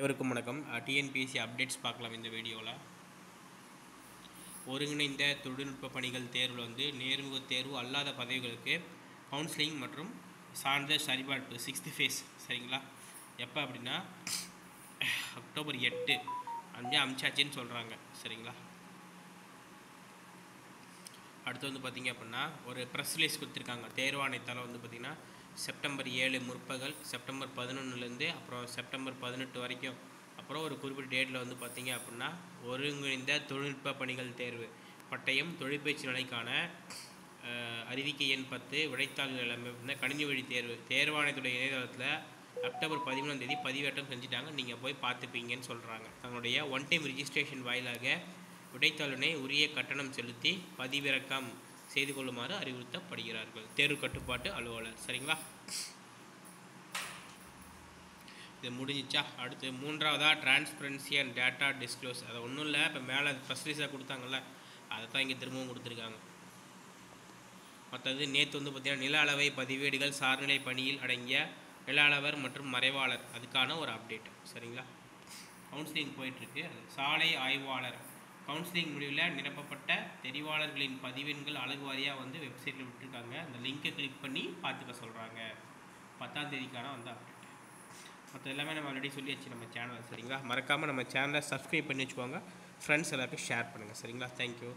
அனைவருக்கும் வணக்கம். TNPSC updates பார்க்கலாம் இந்த வீடியோவில். ஒருங்கிணைந்த தொழில்நுட்ப பணிகள் தேர்வில் நேர்முக தேர்வு அல்லாத பதவிகளுக்கு கவுன்சிலிங் மற்றும் சான்றிதழ் சரிபார்ப்பு 6th ஃபேஸ் சரிங்களா. எப்போ அப்படின்னா அக்டோபர் 8 அமிச்சாச்சின்னு சொல்கிறாங்க சரிங்களா. அடுத்து பார்த்திங்க அப்படின்னா ஒரு ப்ரெஸ் ரிலீஸ் கொடுத்துருக்காங்க. தேர்வாணையத்தால் பார்த்திங்கன்னா செப்டம்பர் 7 முற்பகல், செப்டம்பர் 11லேருந்து அப்புறம் செப்டம்பர் 18 வரைக்கும், அப்புறம் ஒரு குறிப்பிட்ட டேட்டில் பார்த்திங்க அப்படின்னா ஒருங்கிணைந்த தொழில்நுட்ப பணிகள் தேர்வு பட்டயம் தொழிற்பயிற்சி நிலைக்கான அறிவிக்கை எண் 10 விடைத்தாள்கள் எல்லாமே கணினி வழி தேர்வு தேர்வாணையத்துடைய இணையதளத்தில் அக்டோபர் 13 பதிவேற்றம் செஞ்சுட்டாங்க. நீங்கள் போய் பார்த்துப்பீங்கன்னு சொல்கிறாங்க. தங்களுடைய ஒன் டைம் ரிஜிஸ்ட்ரேஷன் வாயிலாக விடைத்தாளினை உரிய கட்டணம் செலுத்தி பதிவிறக்கம் செய்து கொள்ளுமாறு அறிவுறுத்தப்படுகிறார்கள். தேர்வு கட்டுப்பாட்டு அலுவலர் சரிங்களா. இது முடிஞ்சிச்சா. அடுத்து மூன்றாவதாக டிரான்ஸ்பரன்சி அண்ட் டேட்டா டிஸ்க்ளோஸ். அதை ஒன்றும் இல்லை, இப்போ மேலே ப்ரெஸ் ரிலீஸாக கொடுத்தாங்கல்ல, அதை தான் இங்கே திரும்பவும் கொடுத்துருக்காங்க. மற்றது நேற்று பார்த்திங்கன்னா நில அளவை பதிவேடுகள் சார்நிலை பணியில் அடங்கிய நில அளவர் மற்றும் மறைவாளர் அதுக்கான ஒரு அப்டேட் சரிங்களா. கவுன்சிலிங் போயிட்டுருக்கு. சாலை ஆய்வாளர் கவுன்சிலிங் முடிவில் நிரப்பப்பட்ட தெரிவாளர்களின் பதிவெண்கள் அழகு வாரியாக வெப்சைட்டில் விட்டுருக்காங்க. அந்த லிங்கை கிளிக் பண்ணி பார்த்துக்க சொல்கிறாங்க. 10ஆம் தேதிக்கான அப்டேட். மற்ற எல்லாமே நம்ம ஆல்ரெடி சொல்லியாச்சு நம்ம சேனல் சரிங்களா. மறக்காமல் நம்ம சேனலை சப்ஸ்கிரைப் பண்ணி வச்சுக்கோங்க. ஃப்ரெண்ட்ஸ் எல்லாருக்கும் ஷேர் பண்ணுங்கள் சரிங்களா. தேங்க்யூ.